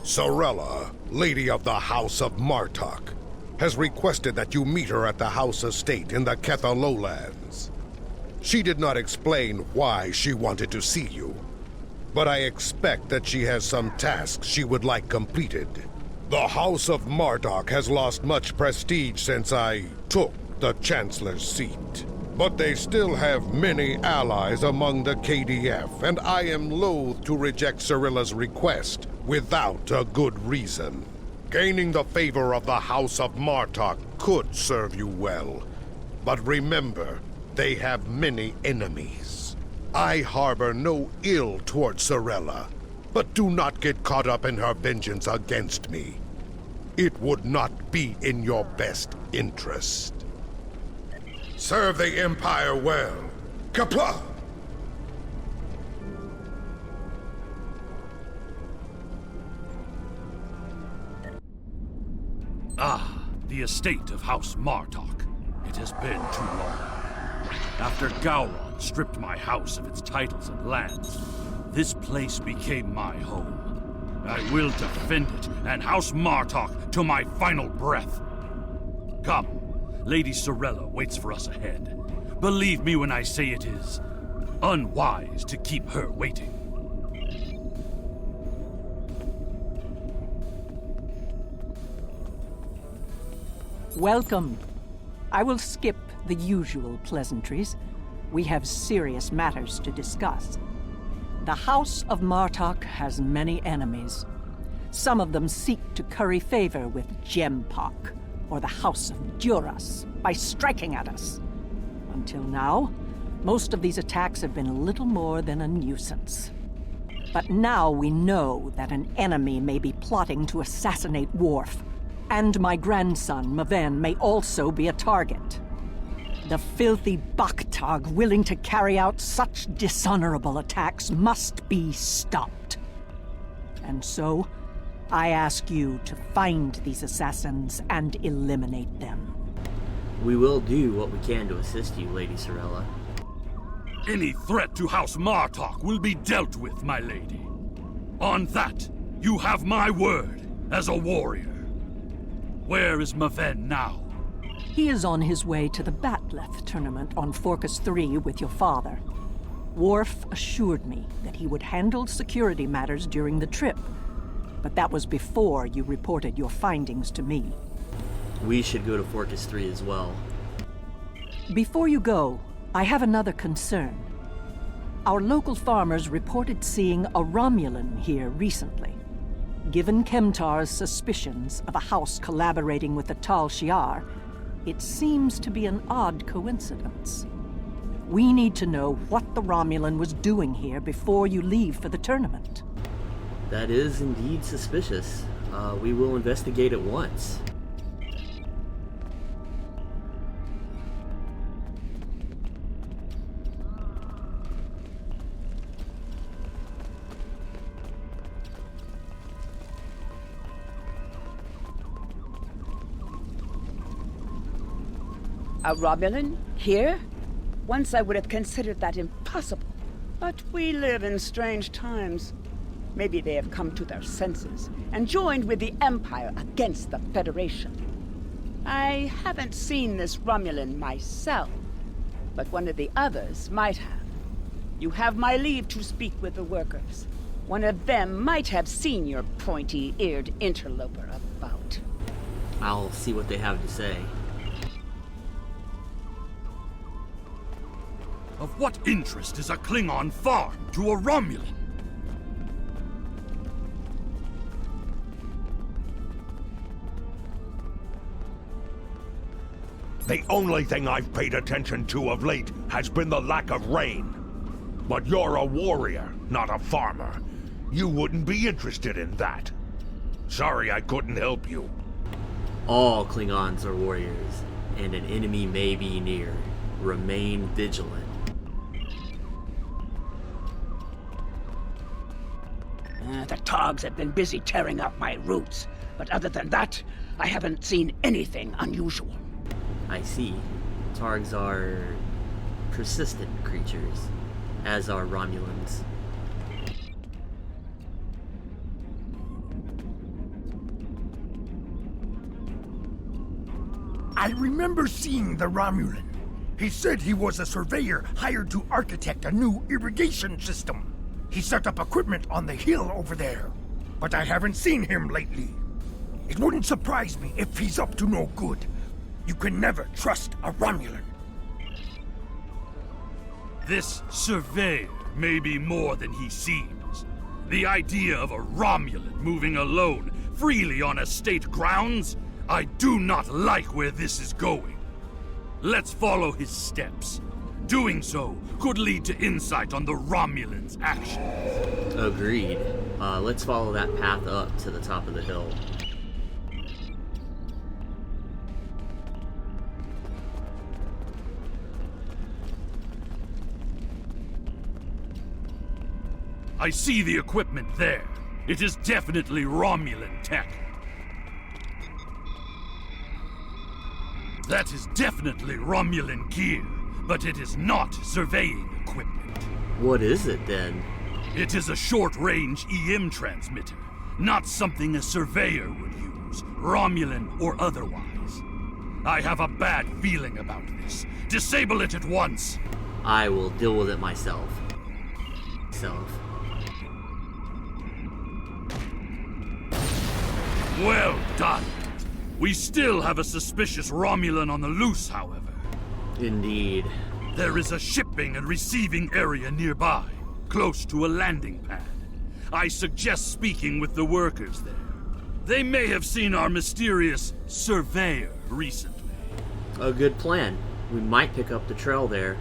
Sorella, Lady of the House of Martok, has requested that you meet her at the House Estate in the Ketha Lowlands. She did not explain why she wanted to see you, but I expect that she has some tasks she would like completed. The House of Martok has lost much prestige since I took the Chancellor's seat. But they still have many allies among the KDF, and I am loath to reject Sorella's request without a good reason. Gaining the favor of the House of Martok could serve you well. But remember, they have many enemies. I harbor no ill towards Sorella, but do not get caught up in her vengeance against me. It would not be in your best interest. Serve the Empire well. Kapla! Ah, the estate of House Martok. It has been too long. After Gowron stripped my house of its titles and lands, this place became my home. I will defend it and House Martok to my final breath. Come, Lady Sorella waits for us ahead. Believe me when I say it is unwise to keep her waiting. Welcome. I will skip the usual pleasantries. We have serious matters to discuss. The House of Martok has many enemies. Some of them seek to curry favor with Gempok, or the House of Duras, by striking at us. Until now, most of these attacks have been a little more than a nuisance. But now we know that an enemy may be plotting to assassinate Worf, and my grandson, Maven, may also be a target. The filthy Baktag willing to carry out such dishonorable attacks must be stopped. And so, I ask you to find these assassins and eliminate them. We will do what we can to assist you, Lady Sorella. Any threat to House Martok will be dealt with, my lady. On that, you have my word as a warrior. Where is Maven now? He is on his way to the Batleth tournament on Forcas 3 with your father. Worf assured me that he would handle security matters during the trip, but that was before you reported your findings to me. We should go to Forcas 3 as well. Before you go, I have another concern. Our local farmers reported seeing a Romulan here recently. Given Kemtar's suspicions of a house collaborating with the Tal Shiar, it seems to be an odd coincidence. We need to know what the Romulan was doing here before you leave for the tournament. That is indeed suspicious. We will investigate at once. A Romulan? Here? Once I would have considered that impossible. But we live in strange times. Maybe they have come to their senses and joined with the Empire against the Federation. I haven't seen this Romulan myself, but one of the others might have. You have my leave to speak with the workers. One of them might have seen your pointy-eared interloper about. I'll see what they have to say. Of what interest is a Klingon farm to a Romulan? The only thing I've paid attention to of late has been the lack of rain. But you're a warrior, not a farmer. You wouldn't be interested in that. Sorry I couldn't help you. All Klingons are warriors, and an enemy may be near. Remain vigilant. The Togs have been busy tearing up my roots, but other than that, I haven't seen anything unusual. I see. Targs are persistent creatures, as are Romulans. I remember seeing the Romulan. He said he was a surveyor hired to architect a new irrigation system. He set up equipment on the hill over there, but I haven't seen him lately. It wouldn't surprise me if he's up to no good. You can never trust a Romulan. This surveyor may be more than he seems. The idea of a Romulan moving alone, freely on estate grounds? I do not like where this is going. Let's follow his steps. Doing so could lead to insight on the Romulans' actions. Agreed. Let's follow that path up to the top of the hill. I see the equipment there. It is definitely Romulan tech. That is definitely Romulan gear, but it is not surveying equipment. What is it then? It is a short-range EM transmitter, not something a surveyor would use, Romulan or otherwise. I have a bad feeling about this. Disable it at once. I will deal with it myself. Well done. We still have a suspicious Romulan on the loose, however. Indeed. There is a shipping and receiving area nearby, close to a landing pad. I suggest speaking with the workers there. They may have seen our mysterious surveyor recently. A good plan. We might pick up the trail there.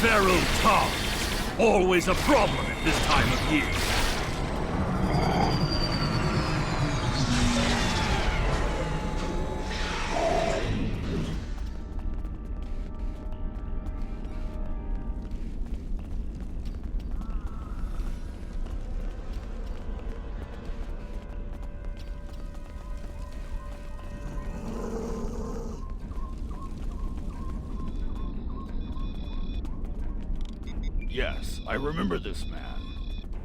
Feral tar. Always a problem at this time of year. Yes, I remember this man.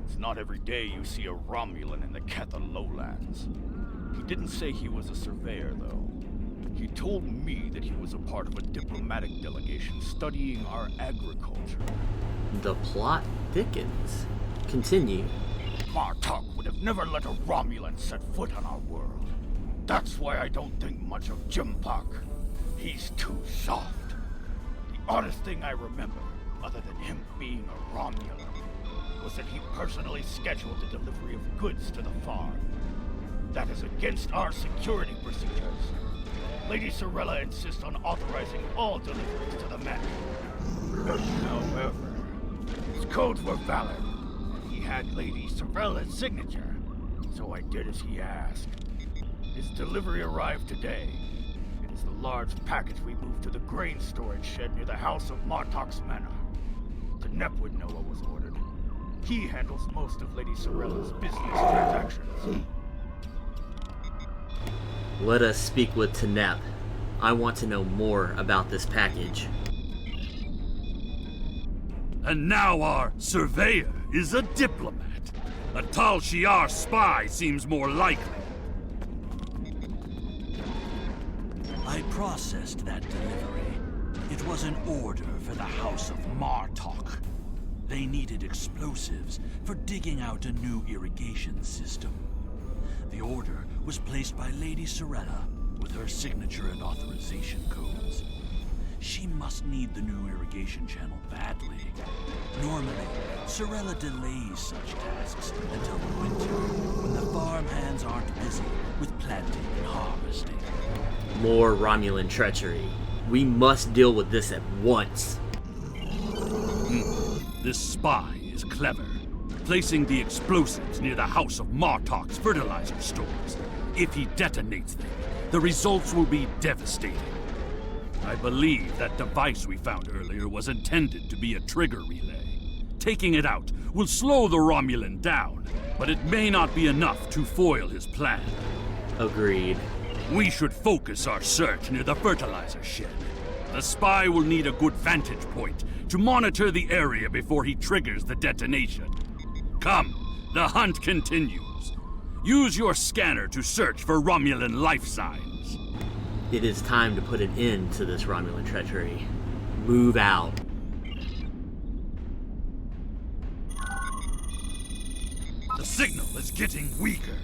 It's not every day you see a Romulan in the Ketha lowlands. He didn't say he was a surveyor, though. He told me that he was a part of a diplomatic delegation studying our agriculture. The plot thickens. Continue. Martok would have never let a Romulan set foot on our world. That's why I don't think much of Jimpak. He's too soft. The oddest thing I remember, other than him being a Romulan, was that he personally scheduled the delivery of goods to the farm. That is against our security procedures. Lady Sorella insists on authorizing all deliveries to the men. However, his codes were valid, and he had Lady Sorella's signature, so I did as he asked. His delivery arrived today. It is the large package we moved to the grain storage shed near the house of Martok's Manor. Nep would know what was ordered. He handles most of Lady Sorella's business transactions. Let us speak with Tenep. I want to know more about this package. And now our surveyor is a diplomat. A Tal Shiar spy seems more likely. I processed that delivery. It was an order for the House of Martok. They needed explosives for digging out a new irrigation system. The order was placed by Lady Sorella with her signature and authorization codes. She must need the new irrigation channel badly. Normally, Sorella delays such tasks until the winter, when the farm hands aren't busy with planting and harvesting. More Romulan treachery. We must deal with this at once. This spy is clever, placing the explosives near the House of Martok's fertilizer stores. If he detonates them, the results will be devastating. I believe that device we found earlier was intended to be a trigger relay. Taking it out will slow the Romulan down, but it may not be enough to foil his plan. Agreed. We should focus our search near the fertilizer shed. The spy will need a good vantage point to monitor the area before he triggers the detonation. Come, the hunt continues. Use your scanner to search for Romulan life signs. It is time to put an end to this Romulan treachery. Move out. The signal is getting weaker.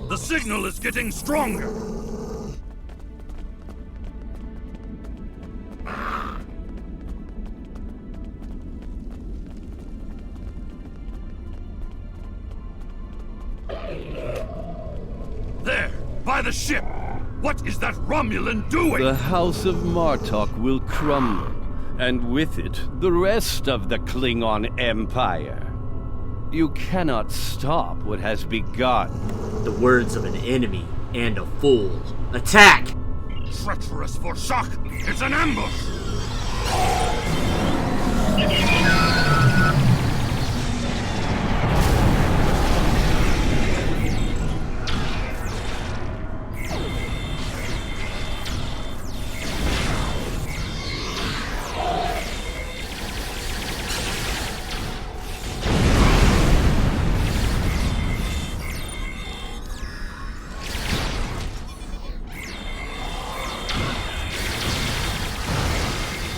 The signal is getting stronger. There, by the ship. What is that Romulan doing? The House of Martok will crumble, and with it, the rest of the Klingon Empire. You cannot stop what has begun. The words of an enemy and a fool. Attack! Treacherous for shock! It's an ambush!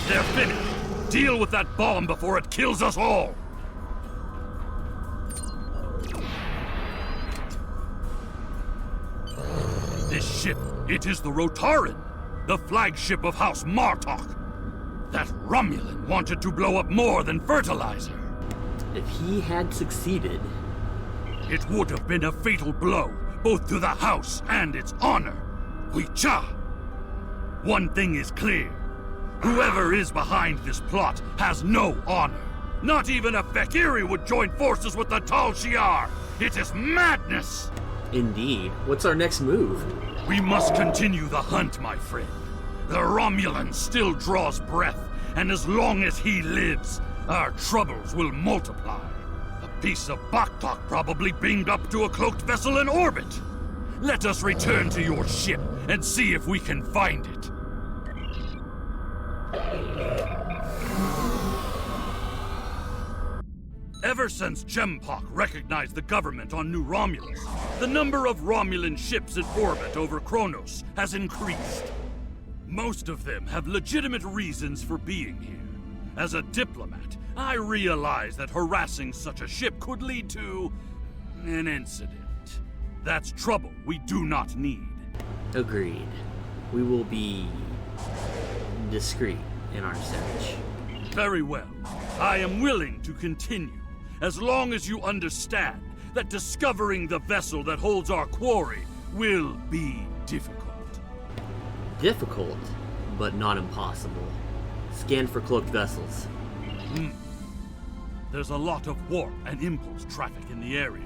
They're finished! Deal with that bomb before it kills us all! This ship, it is the Rotaran, the flagship of House Martok. That Romulan wanted to blow up more than fertilizer. If he had succeeded, It would have been a fatal blow, both to the House and its honor. Huicha! One thing is clear. Whoever is behind this plot has no honor. Not even a Fekiri would join forces with the Tal Shiar. It is madness! indeed, what's our next move? We must continue the hunt, my friend. The Romulan still draws breath, and as long as he lives, our troubles will multiply. A piece of Baktok probably beamed up to a cloaked vessel in orbit. Let us return to your ship and see if we can find it. Ever since Gempok recognized the government on New Romulus, the number of Romulan ships in orbit over Kronos has increased. Most of them have legitimate reasons for being here. As a diplomat, I realize that harassing such a ship could lead to an incident. That's trouble we do not need. Agreed. We will be discreet in our search. Very well. I am willing to continue, as long as you understand that discovering the vessel that holds our quarry will be difficult. Difficult, but not impossible. Scan for cloaked vessels. There's a lot of warp and impulse traffic in the area.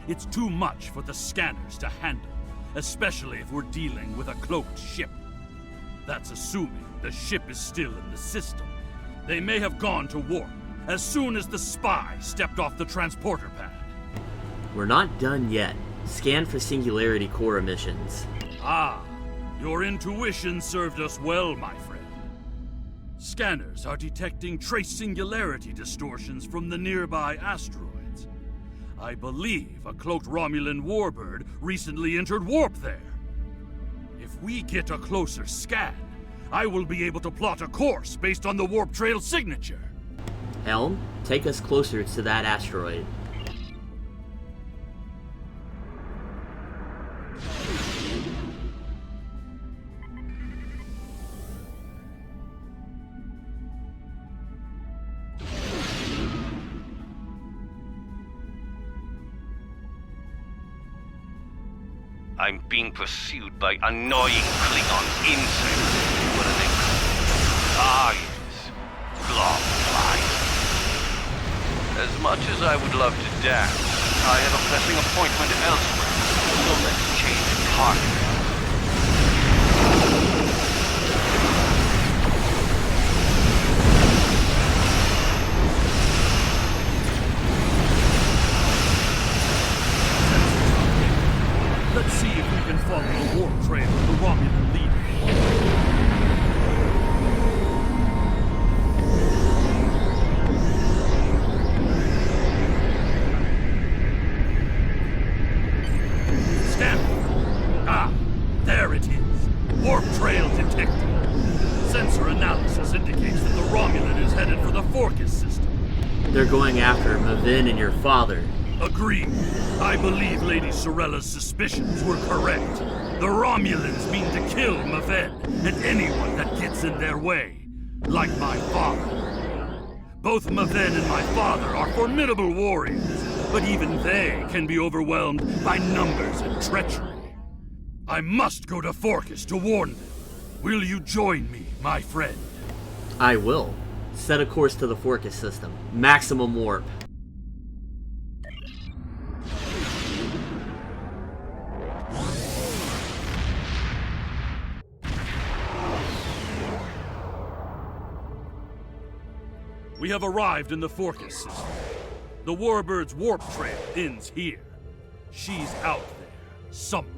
It's too much for the scanners to handle, especially if we're dealing with a cloaked ship. That's assuming the ship is still in the system. They may have gone to warp as soon as the spy stepped off the transporter pad. We're not done yet. Scan for Singularity Core emissions. Ah, your intuition served us well, my friend. Scanners are detecting trace singularity distortions from the nearby asteroids. I believe a cloaked Romulan warbird recently entered warp there. If we get a closer scan, I will be able to plot a course based on the warp trail signature. Helm, take us closer to that asteroid. I'm being pursued by annoying Klingon insects. What are they called? Ah, yes. Globflies. As much as I would love to dance, I have a pressing appointment elsewhere. So let's change target. Let's see if we can follow the warp trail of the Romulan leader. There it is. Warp trail detected. Sensor analysis indicates that the Romulan is headed for the Forcus system. They're going after Mavin and your father. Agreed. I believe Lady Sorella's suspicions were correct. The Romulans mean to kill Mavin and anyone that gets in their way. Like my father. Both Mavin and my father are formidable warriors, but even they can be overwhelmed by numbers and treachery. I must go to Forcus to warn them. Will you join me, my friend? I will. Set a course to the Forcus system. Maximum warp. We have arrived in the Forcus system. The Warbird's warp trail ends here. She's out there, somewhere.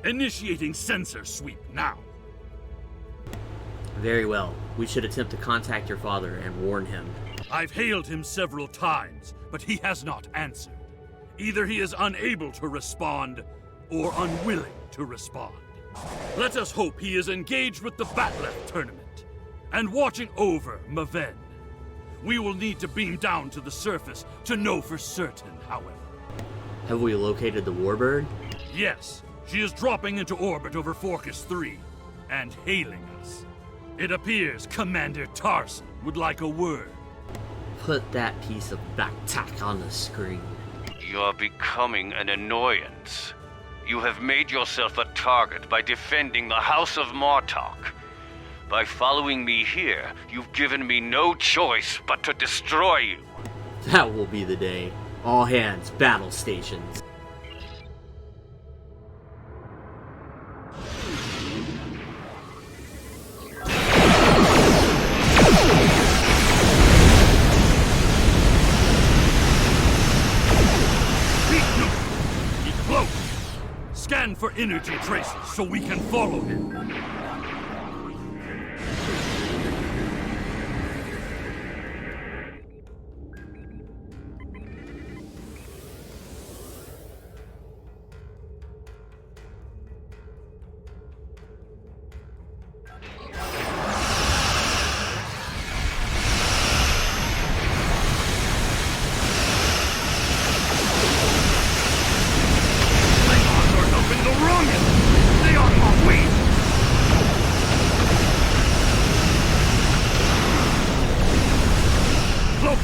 Initiating sensor sweep now. Very well. We should attempt to contact your father and warn him. I've hailed him several times, but he has not answered. Either he is unable to respond, or unwilling to respond. Let us hope he is engaged with the Batleth tournament, and watching over Mavin. We will need to beam down to the surface to know for certain, however. Have we located the Warbird? Yes. She is dropping into orbit over Forcus 3, and hailing us. It appears Commander Tarson would like a word. Put that piece of backtack on the screen. You're becoming an annoyance. You have made yourself a target by defending the House of Martok. By following me here, you've given me no choice but to destroy you. That will be the day. All hands, battle stations. Scan for energy traces so we can follow him.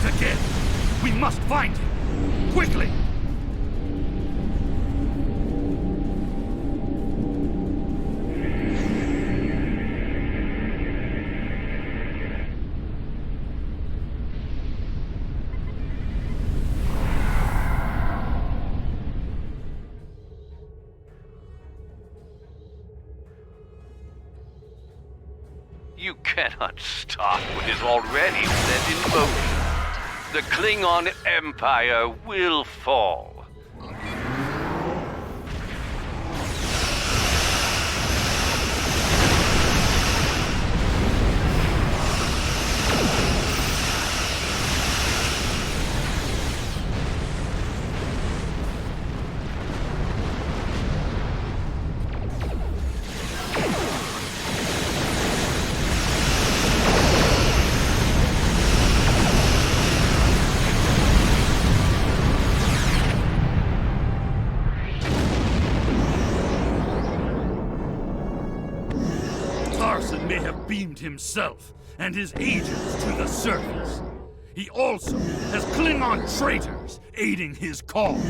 Again. We must find him. Quickly! You cannot stop what is already set in motion. The Klingon Empire will fall. beamed himself and his agents to the surface. He also has Klingon traitors aiding his cause.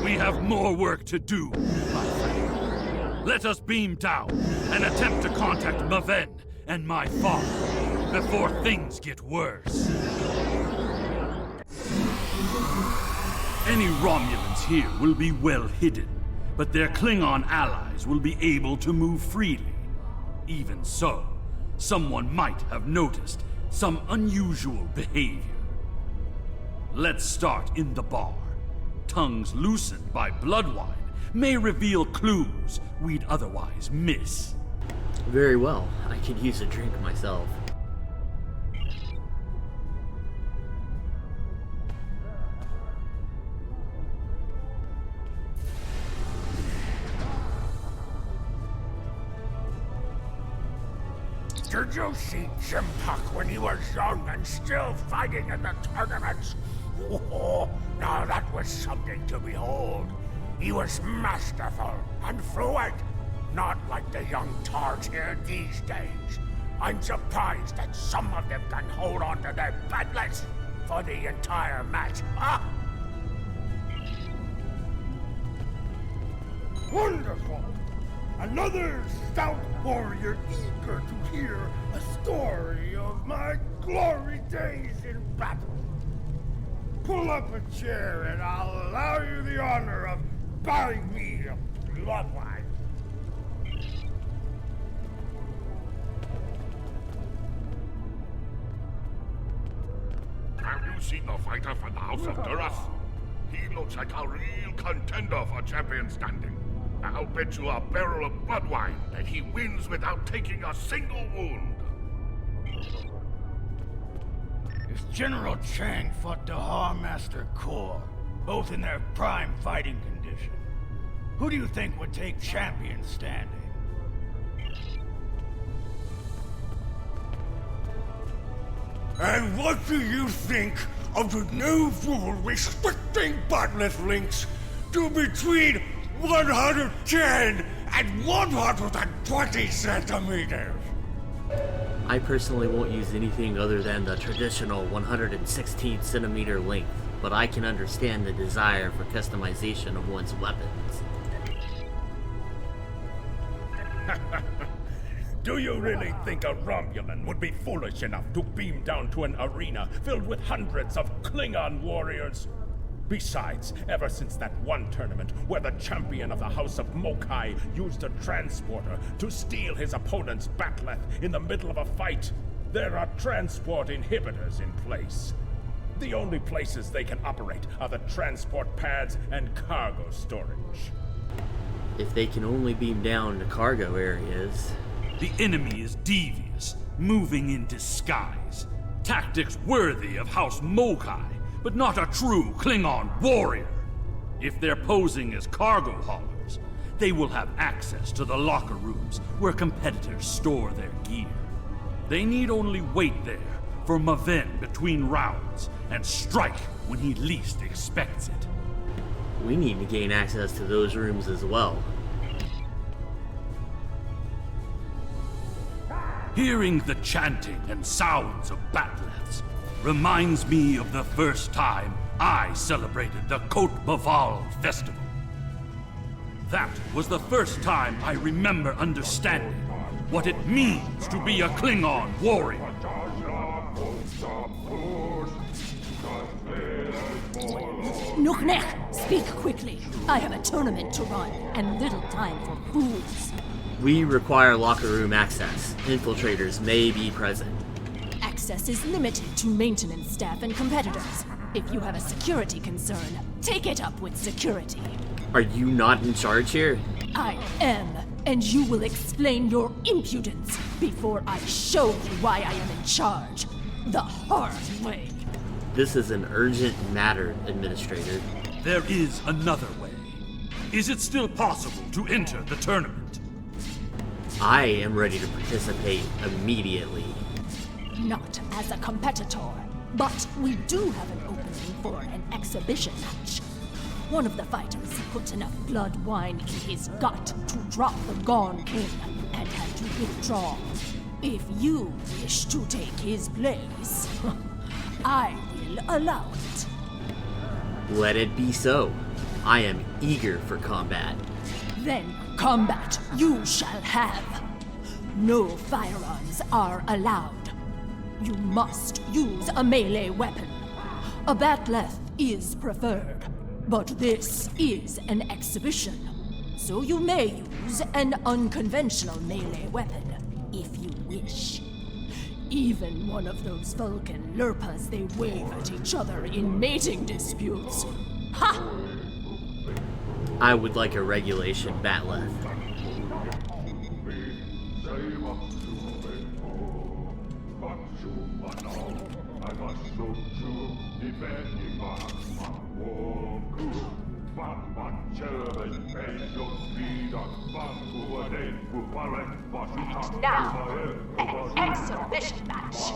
We have more work to do, my friend. Let us beam down and attempt to contact Maven and my father before things get worse. Any Romulans here will be well hidden, but their Klingon allies will be able to move freely. Even so, someone might have noticed some unusual behavior. Let's start in the bar. Tongues loosened by blood wine may reveal clues we'd otherwise miss. Very well. I could use a drink myself. Did you see Jimpuck when he was young and still fighting in the tournaments? Oh, now that was something to behold. He was masterful and fluent, not like the young tards here these days. I'm surprised that some of them can hold on to their batlets for the entire match. Ah! Wonderful! Another stout warrior eager to hear a story of my glory days in battle. Pull up a chair and I'll allow you the honor of buying me a blood wine. Have you seen the fighter from the House of Duras? He looks like a real contender for champion standing. I'll bet you a barrel of blood wine that he wins without taking a single wound. If General Chang fought the Harmaster Corps, both in their prime fighting condition, who do you think would take champion standing? And what do you think of the new rule restricting botnet links to between 110 and 120 centimeters? I personally won't use anything other than the traditional 116 centimeter length, but I can understand the desire for customization of one's weapons. Do you really think a Romulan would be foolish enough to beam down to an arena filled with hundreds of Klingon warriors? Besides, ever since that one tournament where the champion of the House of Mokai used a transporter to steal his opponent's batleth in the middle of a fight, there are transport inhibitors in place. The only places they can operate are the transport pads and cargo storage. If they can only beam down to cargo areas... The enemy is devious, moving in disguise. Tactics worthy of House Mokai, but not a true Klingon warrior. If they're posing as cargo haulers, they will have access to the locker rooms where competitors store their gear. They need only wait there for Maven between rounds and strike when he least expects it. We need to gain access to those rooms as well. Hearing the chanting and sounds of batleths reminds me of the first time I celebrated the Cote Baval festival. That was the first time I remember understanding what it means to be a Klingon warrior. Nukhnech, speak quickly. I have a tournament to run and little time for fools. We require locker room access. Infiltrators may be present. Access is limited to maintenance staff and competitors. If you have a security concern, take it up with security. Are you not in charge here? I am, and you will explain your impudence before I show you why I am in charge. The hard way. This is an urgent matter, Administrator. There is another way. Is it still possible to enter the tournament? I am ready to participate immediately. Not as a competitor, but we do have an opening for an exhibition match. One of the fighters put enough blood wine in his gut to drop the Gone King and had to withdraw. If you wish to take his place, I will allow it. Let it be so. I am eager for combat. Then combat you shall have. No firearms are allowed. You must use a melee weapon. A bat'leth is preferred, but this is an exhibition, so you may use an unconventional melee weapon if you wish. Even one of those Vulcan lurpas they wave at each other in mating disputes. Ha! I would like a regulation bat'leth. And now, an exhibition match.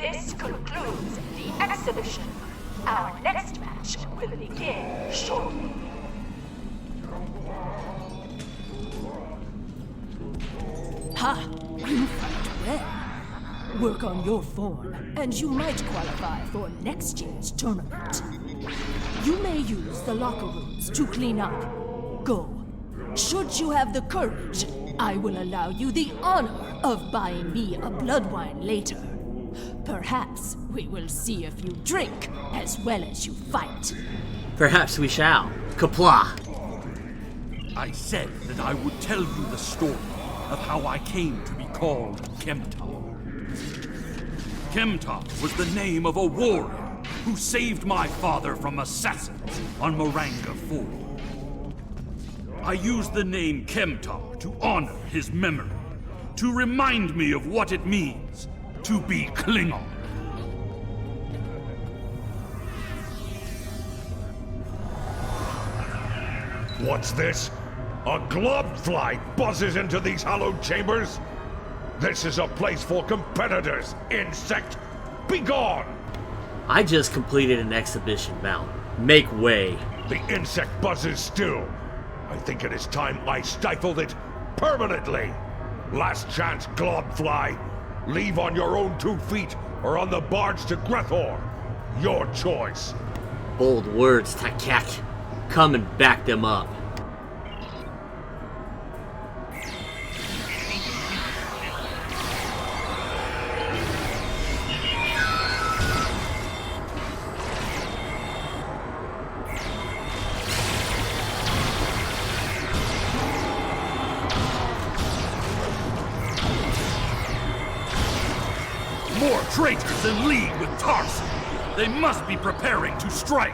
This concludes the exhibition. Our next match will begin shortly. Ha! You fight well. Work on your form, and you might qualify for next year's tournament. You may use the locker rooms to clean up. Go. Should you have the courage, I will allow you the honor of buying me a blood wine later. Perhaps we will see if you drink as well as you fight. Perhaps we shall. Kapla! I said that I would tell you the story of how I came to be called Chemtar. Chemtar was the name of a warrior who saved my father from assassins on Moranga Ford. I used the name Chemtar to honor his memory, to remind me of what it means to be Klingon. What's this? A globfly buzzes into these hallowed chambers? This is a place for competitors, insect! Begone! I just completed an exhibition bout. Make way. The insect buzzes still. I think it is time I stifled it permanently. Last chance, globfly. Leave on your own 2 feet or on the barge to Grethor. Your choice. Bold words, Takak. Come and back them up. More traitors in league with Tarson. They must be preparing to strike.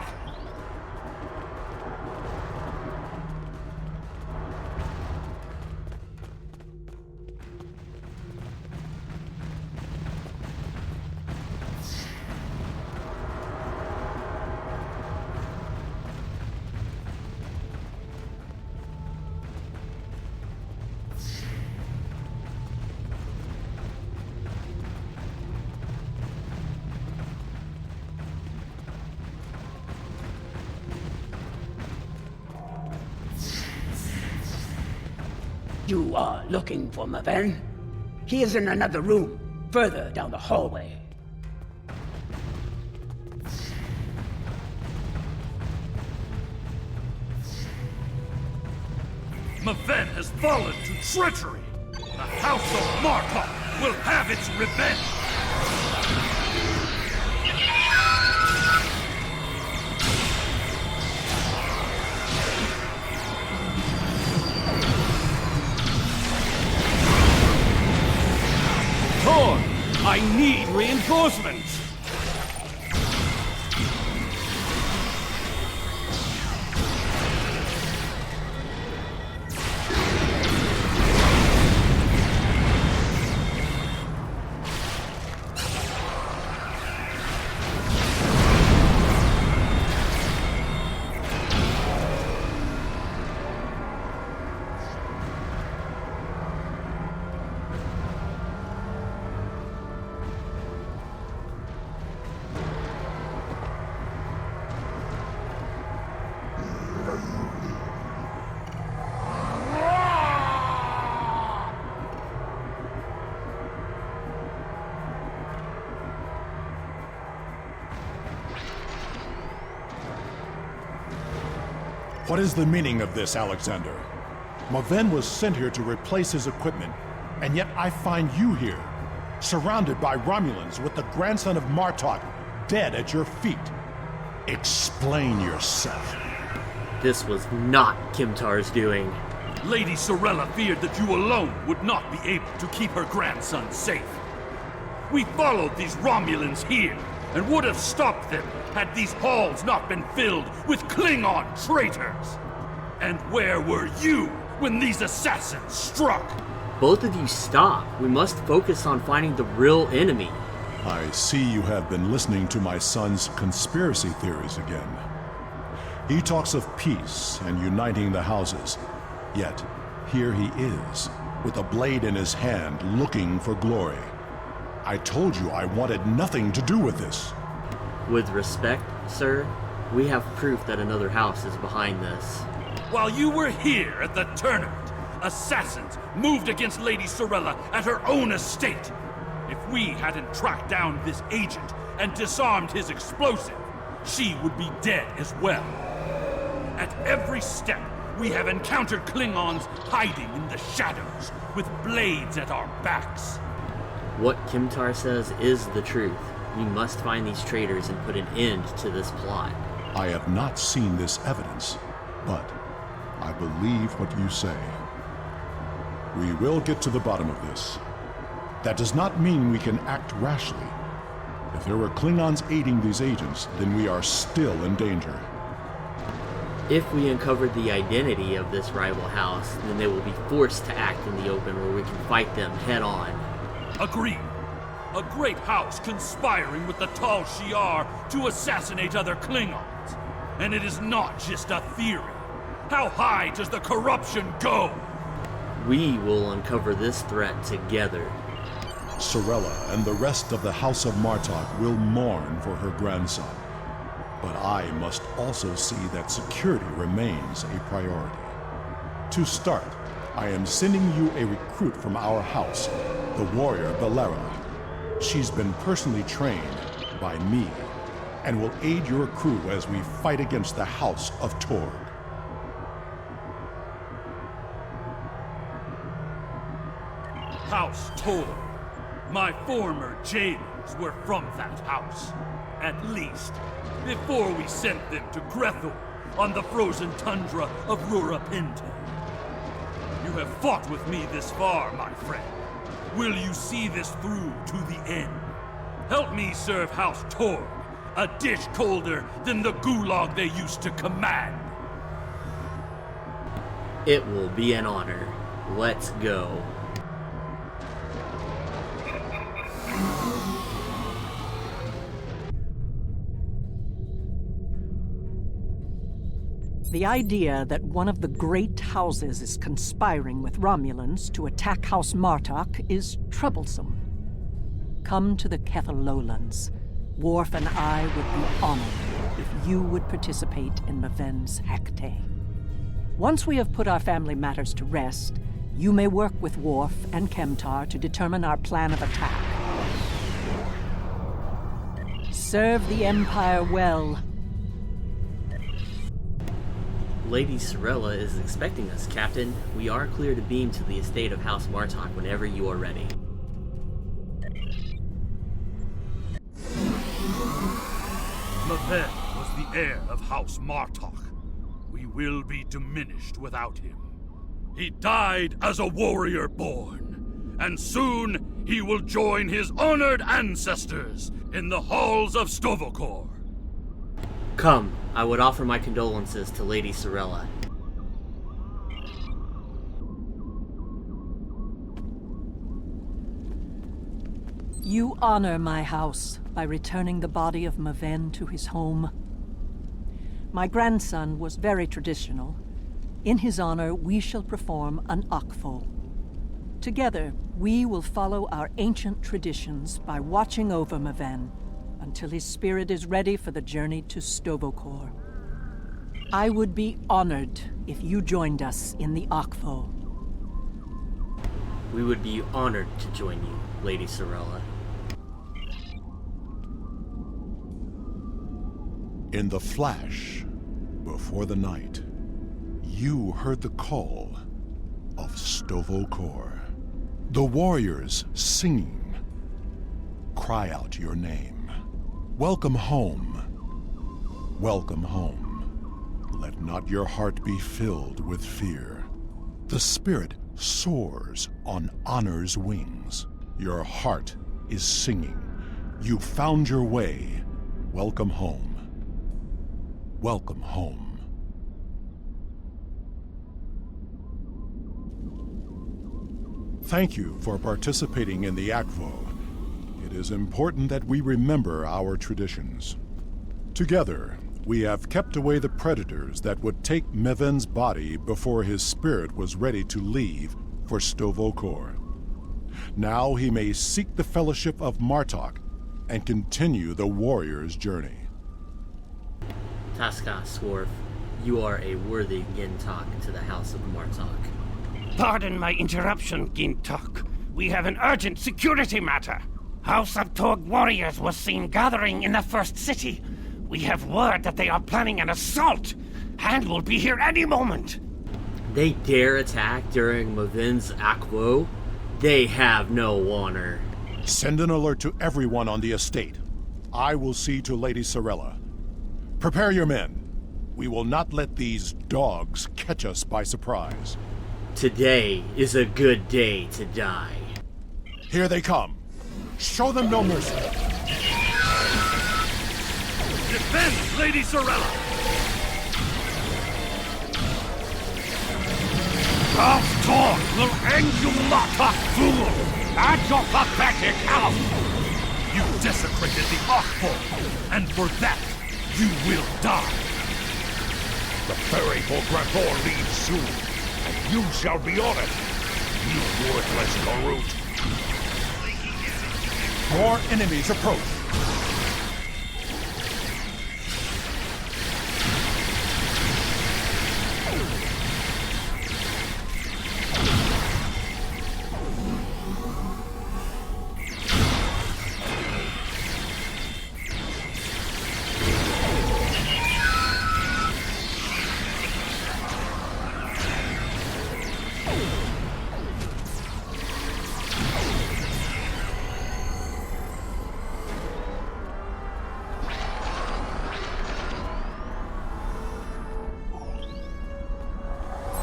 You are looking for Maven? He is in another room, further down the hallway. Maven has fallen to treachery! The House of Martok will have its revenge! Thor, I need reinforcements! What is the meaning of this, Alexander? Maven was sent here to replace his equipment, and yet I find you here, surrounded by Romulans with the grandson of Martok dead at your feet. Explain yourself. This was not Kimtar's doing. Lady Sorella feared that you alone would not be able to keep her grandson safe. We followed these Romulans here, and would have stopped them had these halls not been filled with Klingon traitors. And where were you when these assassins struck? Both of you stop. We must focus on finding the real enemy. I see you have been listening to my son's conspiracy theories again. He talks of peace and uniting the houses, yet here he is, with a blade in his hand, looking for glory. I told you I wanted nothing to do with this. With respect, sir, we have proof that another house is behind this. While you were here at the tournament, assassins moved against Lady Sorella at her own estate. If we hadn't tracked down this agent and disarmed his explosive, she would be dead as well. At every step, we have encountered Klingons hiding in the shadows, with blades at our backs. What Kimtar says is the truth. We must find these traitors and put an end to this plot. I have not seen this evidence, but I believe what you say. We will get to the bottom of this. That does not mean we can act rashly. If there were Klingons aiding these agents, then we are still in danger. If we uncover the identity of this rival house, then they will be forced to act in the open where we can fight them head on. Agreed. A great house conspiring with the Tal Shiar to assassinate other Klingons. And it is not just a theory. How high does the corruption go? We will uncover this threat together. Sorella and the rest of the House of Martok will mourn for her grandson. But I must also see that security remains a priority. To start, I am sending you a recruit from our house, the warrior Belera. She's been personally trained by me, and will aid your crew as we fight against the House of Torg. House Torg. My former jailers were from that house. At least, before we sent them to Grethor on the frozen tundra of Rurapente. You have fought with me this far, my friend. Will you see this through to the end? Help me serve House Torg, a dish colder than the gulag they used to command. It will be an honor. Let's go. The idea that one of the great houses is conspiring with Romulans to attack House Martok is troublesome. Come to the Kethalolans. Worf and I would be honored if you would participate in Maven's Hecate. Once we have put our family matters to rest, You may work with Worf and Kemtar to determine our plan of attack. Serve the Empire well. Lady Sorella is expecting us, Captain. We are clear to beam to the estate of House Martok whenever you are ready. Maven was the heir of House Martok. We will be diminished without him. He died as a warrior born, and soon he will join his honored ancestors in the halls of Stovokor. Come, I would offer my condolences to Lady Sorella. You honor my house by returning the body of Maven to his home. My grandson was very traditional. In his honor, we shall perform an Akvo. Together, we will follow our ancient traditions by watching over Maven until his spirit is ready for the journey to Stovokor. I would be honored if you joined us in the Akvo. We would be honored to join you, Lady Sorella. In the flash, before the night, you heard the call of Stovokor. The warriors singing. Cry out your name. Welcome home. Welcome home. Let not your heart be filled with fear. The spirit soars on honor's wings. Your heart is singing. You found your way. Welcome home. Welcome home. Thank you for participating in the Akvo. It is important that we remember our traditions. Together, we have kept away the predators that would take Maven's body before his spirit was ready to leave for Stovokor. Now he may seek the fellowship of Martok and continue the warrior's journey. Taskas, Worf, you are a worthy Gintok to the House of Martok. Pardon my interruption, Gintok. We have an urgent security matter. House of Torg warriors was seen gathering in the first city. We have word that they are planning an assault, and will be here any moment. They dare attack during Maven's Akvo? They have no honor. Send an alert to everyone on the estate. I will see to Lady Sorella. Prepare your men. We will not let these dogs catch us by surprise. Today is a good day to die. Here they come. Show them no mercy. Defend Lady Sorella! House Torg will end you, Martok fool! And your pathetic house! You desecrated the Akvo, and for that, you will die. The ferry for Grathor leaves soon, and you shall be on it, you worthless Garut. More enemies approach.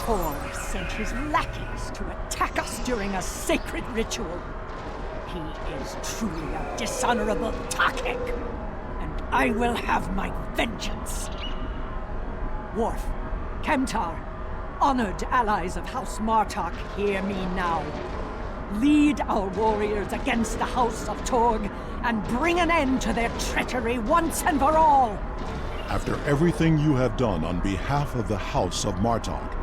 Torg sent his lackeys to attack us during a sacred ritual. He is truly a dishonorable Takek, and I will have my vengeance. Worf, Kemtar, honored allies of House Martok, hear me now. Lead our warriors against the House of Torg and bring an end to their treachery once and for all. After everything you have done on behalf of the House of Martok,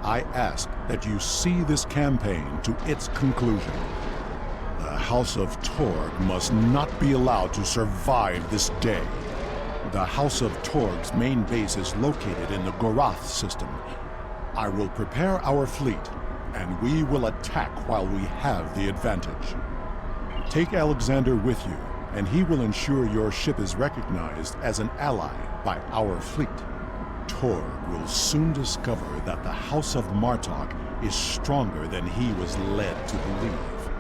I ask that you see this campaign to its conclusion. The House of Torg must not be allowed to survive this day. The House of Torg's main base is located in the Gorath system. I will prepare our fleet and we will attack while we have the advantage. Take Alexander with you, and he will ensure your ship is recognized as an ally by our fleet. Torg will soon discover that the House of Martok is stronger than he was led to believe.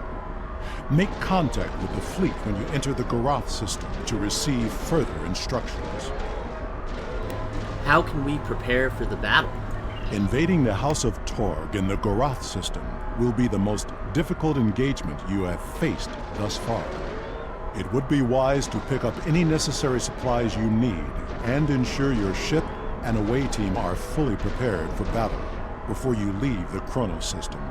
Make contact with the fleet when you enter the Garath system to receive further instructions. How can we prepare for the battle? Invading the House of Torg in the Garath system will be the most difficult engagement you have faced thus far. It would be wise to pick up any necessary supplies you need and ensure your ship and away team are fully prepared for battle before you leave the Chronos system.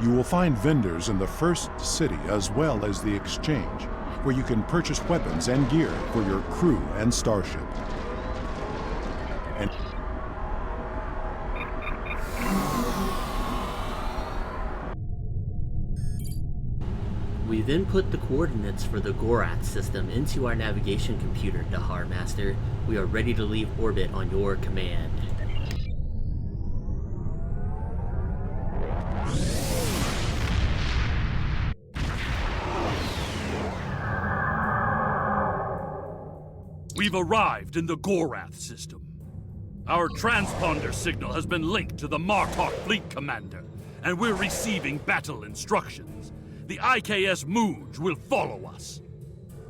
You will find vendors in the first city as well as the exchange, where you can purchase weapons and gear for your crew and starship. And we then put the coordinates for the Gorath system into our navigation computer, Dahar Master. We are ready to leave orbit on your command. We've arrived in the Gorath system. Our transponder signal has been linked to the Martok fleet commander, and we're receiving battle instructions. The IKS Mooj will follow us.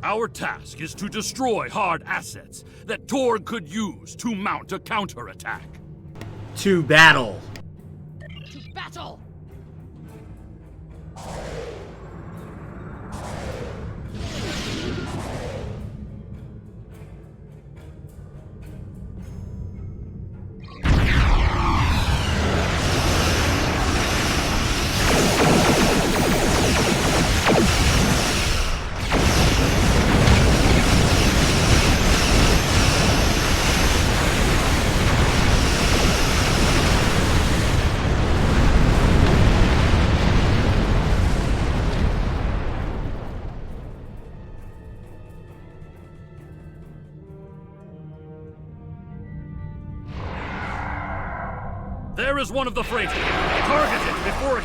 Our task is to destroy hard assets that Torg could use to mount a counterattack. To battle! To battle! There is one of the freighters. Target it before it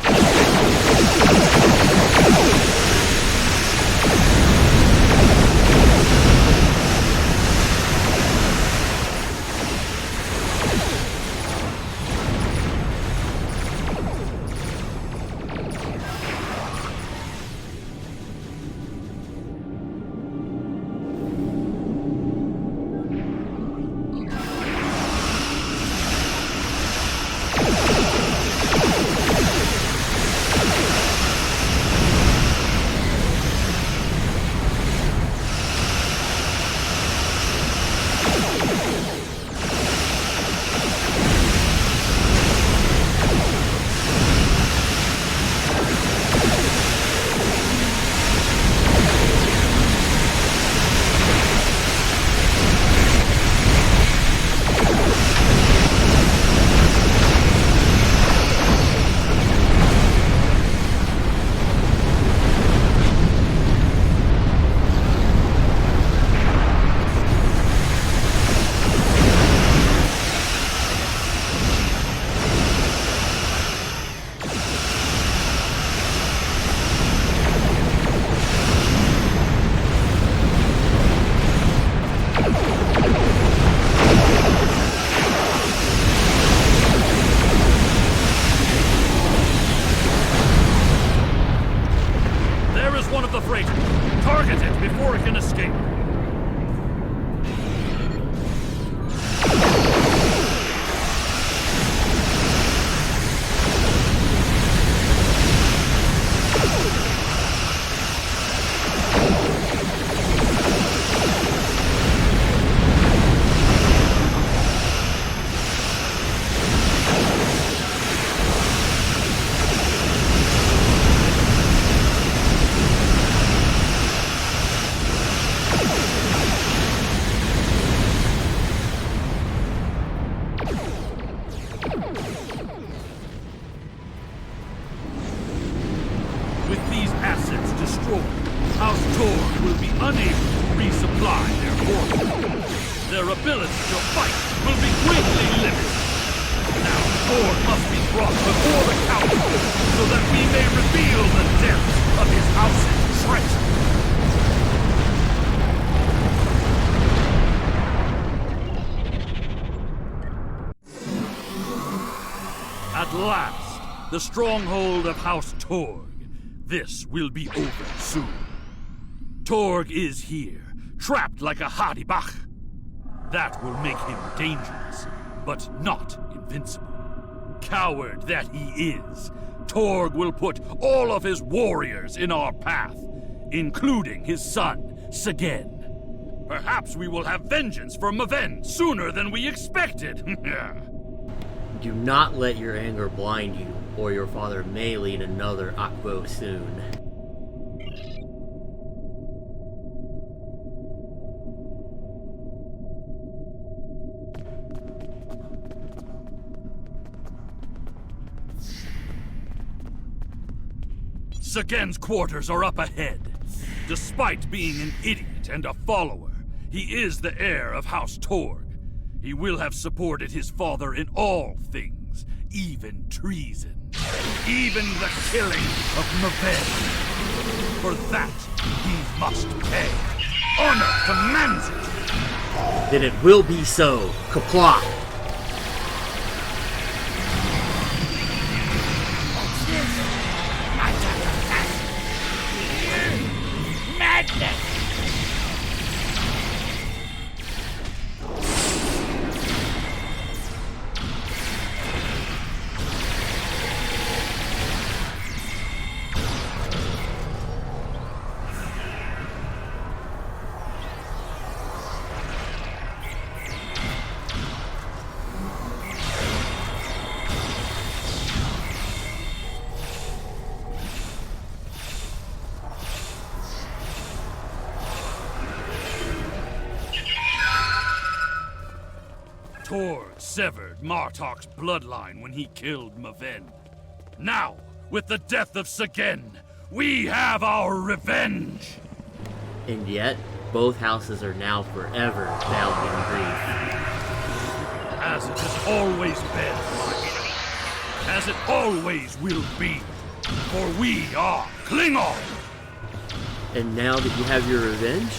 can escape. With these assets destroyed, House Torg will be unable to resupply their forces. Their ability to fight will be greatly limited. Now Torg must be brought before the council so that we may reveal the depth of his house's treachery. At last, the stronghold of House Torg. This will be over soon. Torg is here, trapped like a Hadibach. That will make him dangerous, but not invincible. Coward that he is, Torg will put all of his warriors in our path, including his son, Segen. Perhaps we will have vengeance for Maven sooner than we expected. Do not let your anger blind you, or your father may lead another Akvo soon. Segen's quarters are up ahead. Despite being an idiot and a follower, he is the heir of House Torg. He will have supported his father in all things, even treason. Even the killing of Maven. For that, he must pay. Honor commands it. Then it will be so. Comply. Madness! Torg severed Martok's bloodline when he killed Maven. Now, with the death of Segen, we have our revenge! And yet, both houses are now forever bound in grief. As it has always been. As it always will be. For we are Klingon! And now that you have your revenge?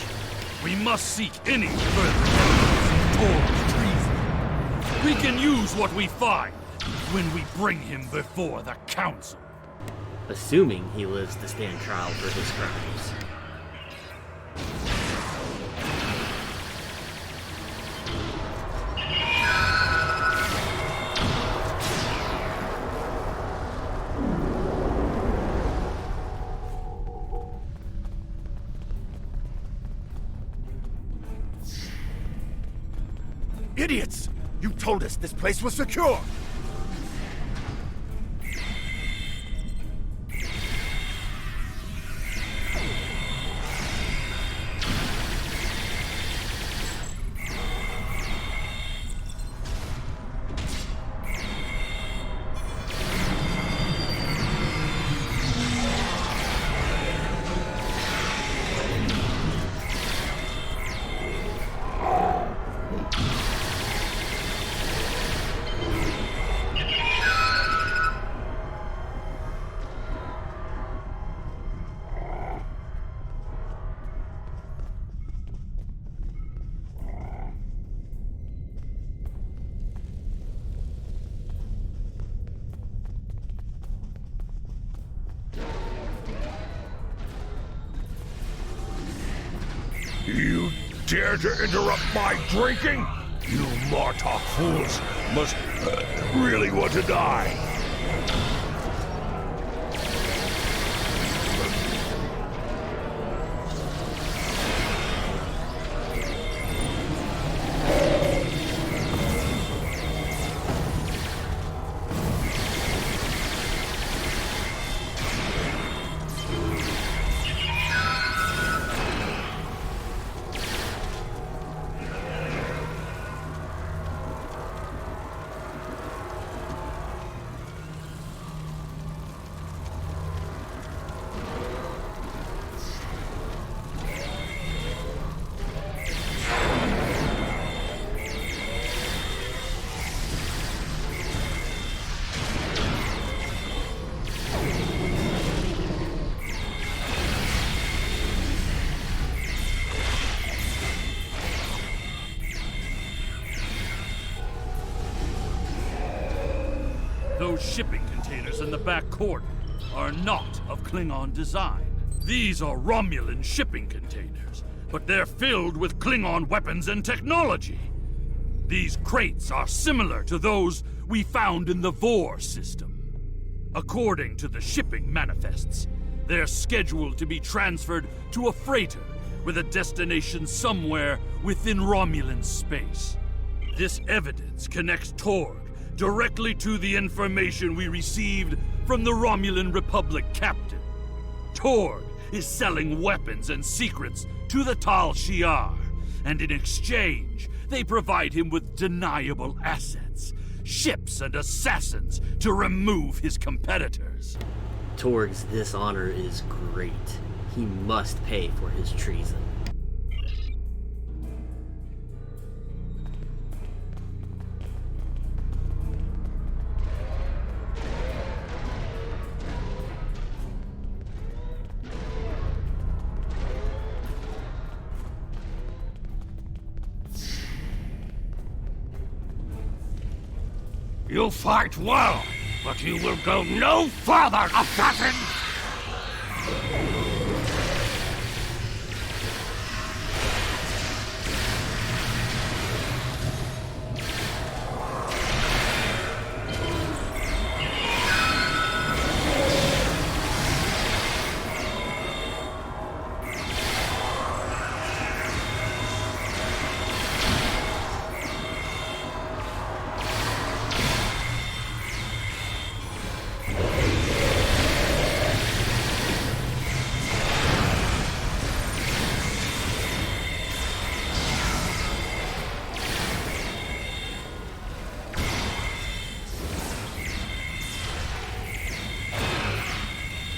We must seek any further evidence of Torg's treason. We can use what we find when we bring him before the Council. Assuming he lives to stand trial for his crimes. Idiots! You told us this place was secure! You dare to interrupt my drinking? You Martok fools must really want to die. Those shipping containers in the back corner are not of Klingon design. These are Romulan shipping containers, but they're filled with Klingon weapons and technology. These crates are similar to those we found in the Vor system. According to the shipping manifests, they're scheduled to be transferred to a freighter with a destination somewhere within Romulan space. This evidence connects Torg directly to the information we received from the Romulan Republic captain. Torg is selling weapons and secrets to the Tal Shiar, and in exchange, they provide him with deniable assets, ships and assassins to remove his competitors. Torg's dishonor is great. He must pay for his treason. You fight well, but you will go no further, assassin!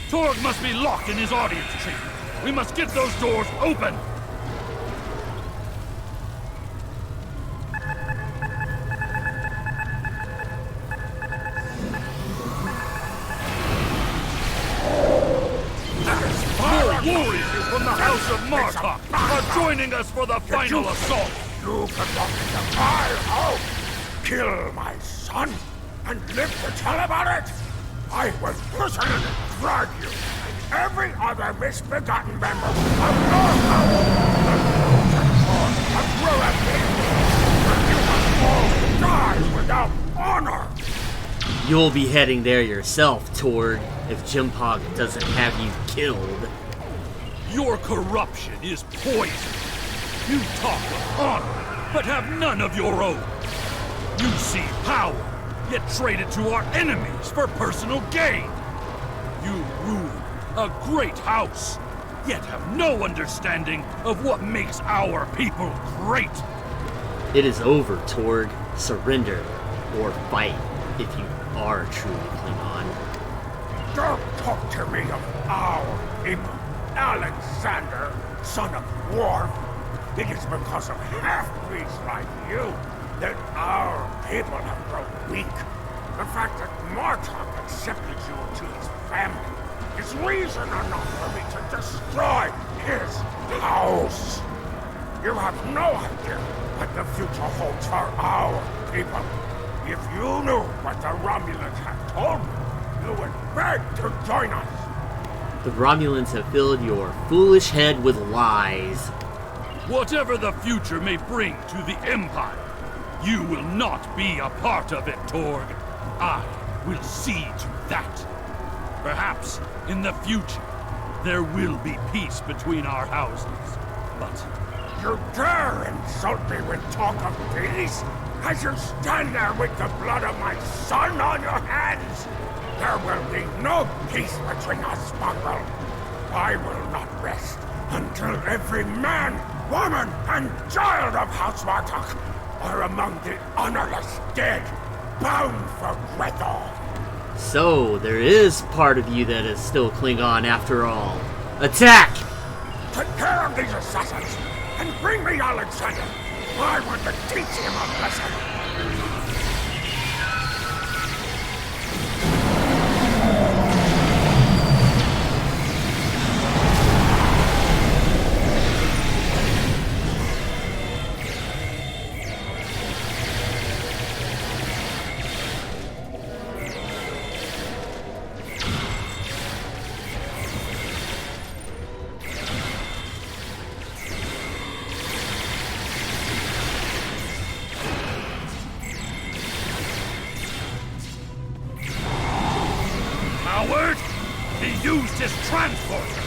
Torg must be locked in his audience chamber. We must get those doors open! More warriors from the House of Martok are joining us for the final assault! You can walk into my house, kill my son, and live to tell about it! I will personally drag you and every other misbegotten member of your house of Ruin, and you must all die without honor! You'll be heading there yourself, Torg, if Jimpog doesn't have you killed. Your corruption is poison. You talk of honor, but have none of your own. You see power, yet trade it to our enemies for personal gain. You rule a great house, yet have no understanding of what makes our people great. It is over, Torg. Surrender, or fight, if you are truly Klingon. Don't talk to me of our people, Alexander, son of Worf. It is because of half-breeds like you that our people have grown weak. The fact that Martok accepted you into his family is reason enough for me to destroy his house. You have no idea what the future holds for our people. If you knew what the Romulans have told me, you would beg to join us. The Romulans have filled your foolish head with lies. Whatever the future may bring to the Empire, you will not be a part of it, Torg. I will see to that. Perhaps, in the future, there will be peace between our houses, but... You dare insult me with talk of peace? As you stand there with the blood of my son on your hands? There will be no peace between us, mongrel. I will not rest until every man, woman, and child of House Martok are among the honorless dead, bound for Grethor. So, there is part of you that is still Klingon after all. Attack! Take care of these assassins, and bring me Alexander. I want to teach him a lesson. used his transporter!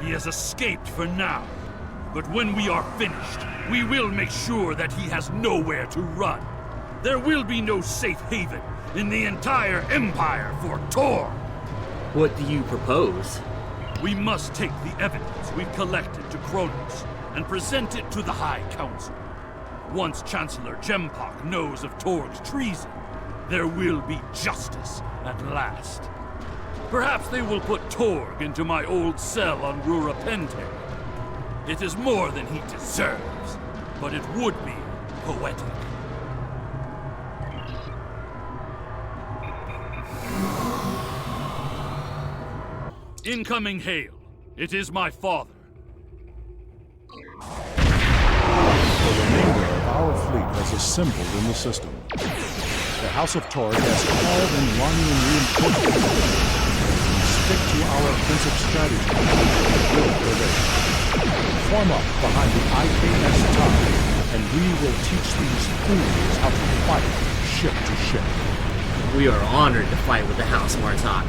He has escaped for now. But when we are finished, we will make sure that he has nowhere to run. There will be no safe haven in the entire Empire for Tor. What do you propose? We must take the evidence we've collected to Kronos and present it to the High Council. Once Chancellor Jempok knows of Torg's treason, there will be justice at last. Perhaps they will put Torg into my old cell on Rurapente. It is more than he deserves, but it would be poetic. Incoming hail. It is my father. The remainder of our fleet has assembled in the system. The House of Torg has called in Romulan reinforcements. Stick to our offensive strategy. We will prevail. Form up behind the IKS tower, and we will teach these fools how to fight ship to ship. We are honored to fight with the House Martok.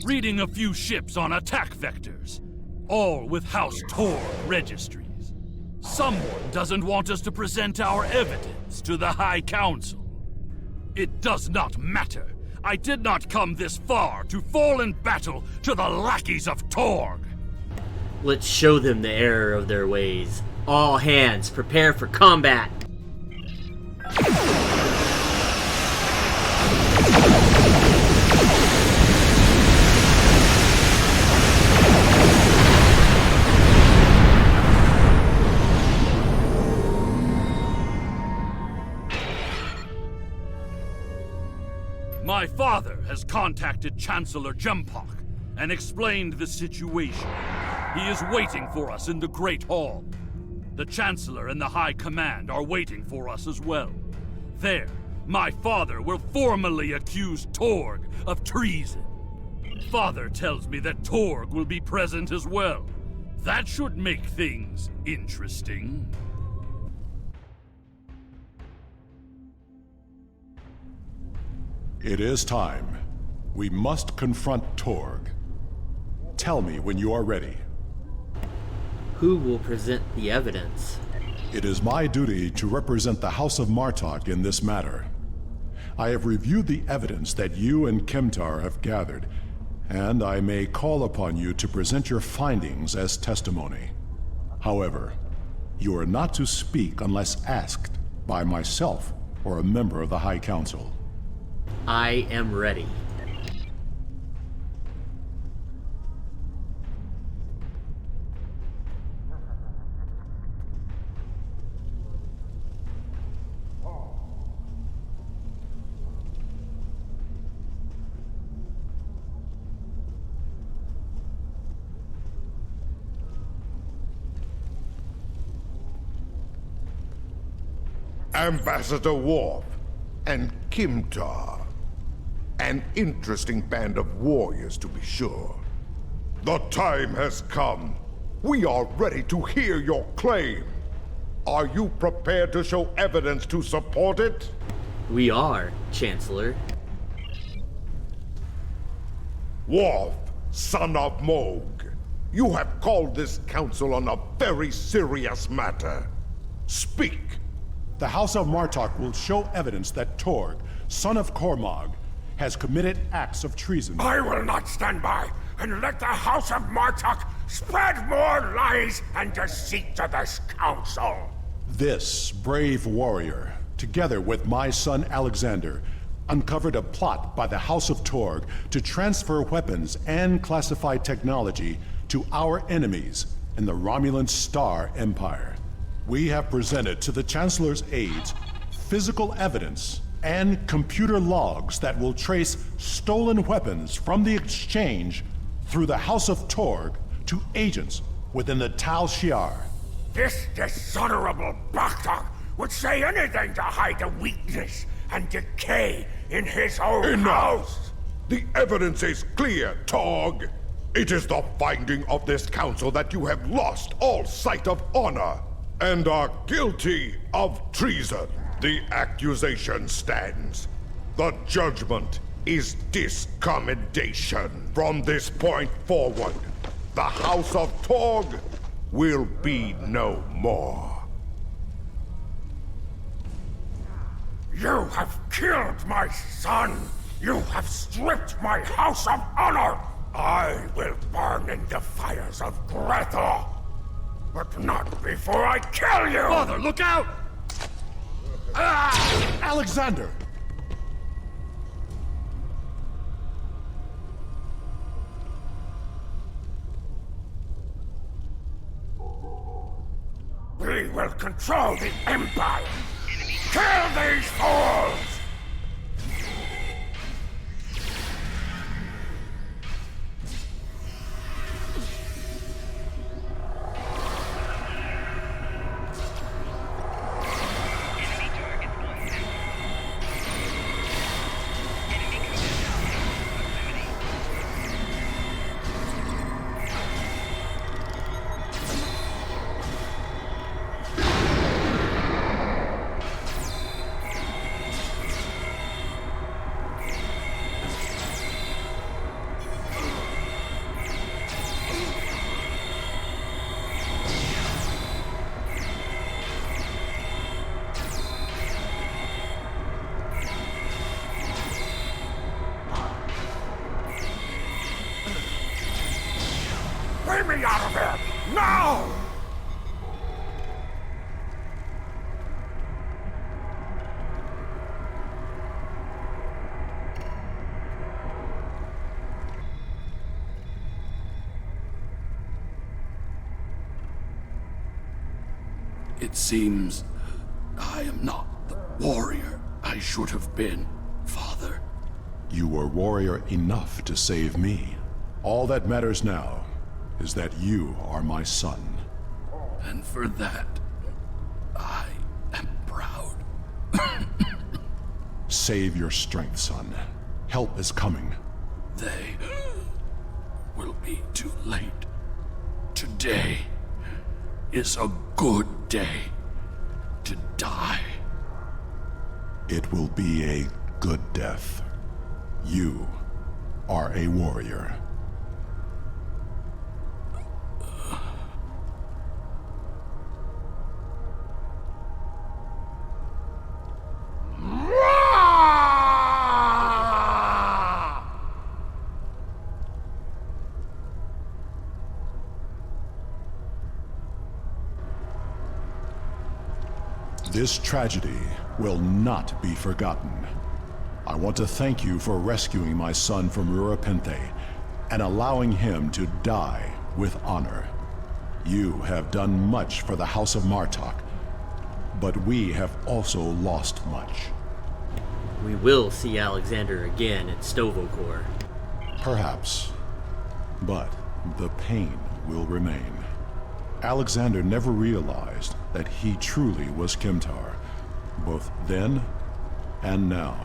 Reading a few ships on attack vectors, all with House Tor registries. Someone doesn't want us to present our evidence to the High Council. It does not matter. I did not come this far to fall in battle to the lackeys of Torg. Let's show them the error of their ways. All hands, prepare for combat! My father has contacted Chancellor Jempok and explained the situation. He is waiting for us in the Great Hall. The Chancellor and the High Command are waiting for us as well. There, my father will formally accuse Torg of treason. Father tells me that Torg will be present as well. That should make things interesting. It is time. We must confront Torg. Tell me when you are ready. Who will present the evidence? It is my duty to represent the House of Martok in this matter. I have reviewed the evidence that you and Kemtar have gathered, and I may call upon you to present your findings as testimony. However, you are not to speak unless asked by myself or a member of the High Council. I am ready. Ambassador Worf and Kimtar. An interesting band of warriors, to be sure. The time has come. We are ready to hear your claim. Are you prepared to show evidence to support it? We are, Chancellor. Worf, son of Moog, you have called this council on a very serious matter. Speak. The House of Martok will show evidence that Torg, son of Cormog, has committed acts of treason. I will not stand by and let the House of Martok spread more lies and deceit to this council. This brave warrior, together with my son Alexander, uncovered a plot by the House of Torg to transfer weapons and classified technology to our enemies in the Romulan Star Empire. We have presented to the Chancellor's aides physical evidence and computer logs that will trace stolen weapons from the exchange through the House of Torg to agents within the Tal Shiar. This dishonorable bastard would say anything to hide the weakness and decay in his own house. The evidence is clear, Torg. It is the finding of this council that you have lost all sight of honor and are guilty of treason. The accusation stands. The judgment is discommendation. From this point forward, the House of Torg will be no more. You have killed my son! You have stripped my house of honor! I will burn in the fires of Grethor! But not before I kill you! Father, look out! Alexander! We will control the Empire! Kill these fools! Bring me out of here! Now! It seems I am not the warrior I should have been, Father. You were warrior enough to save me. All that matters now is that you are my son. And for that, I am proud. Save your strength, son. Help is coming. They will be too late. Today is a good day to die. It will be a good death. You are a warrior. This tragedy will not be forgotten. I want to thank you for rescuing my son from Rurapente and allowing him to die with honor. You have done much for the House of Martok, but we have also lost much. We will see Alexander again at Stovokor. Perhaps, but the pain will remain. Alexander never realized that he truly was Kimtar, both then and now.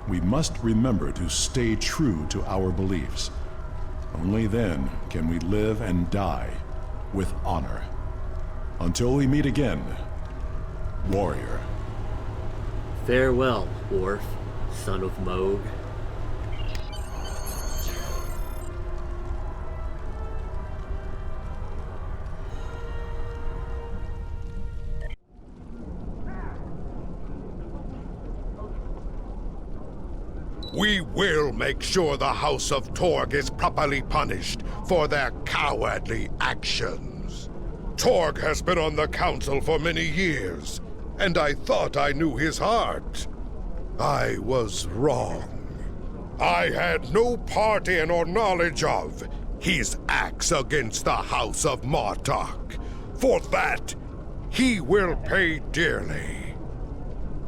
We must remember to stay true to our beliefs. Only then can we live and die with honor. Until we meet again, warrior. Farewell, Orf, son of Moog. We will make sure the House of Torg is properly punished for their cowardly actions. Torg has been on the council for many years, and I thought I knew his heart. I was wrong. I had no part in or knowledge of his acts against the House of Martok. For that, he will pay dearly.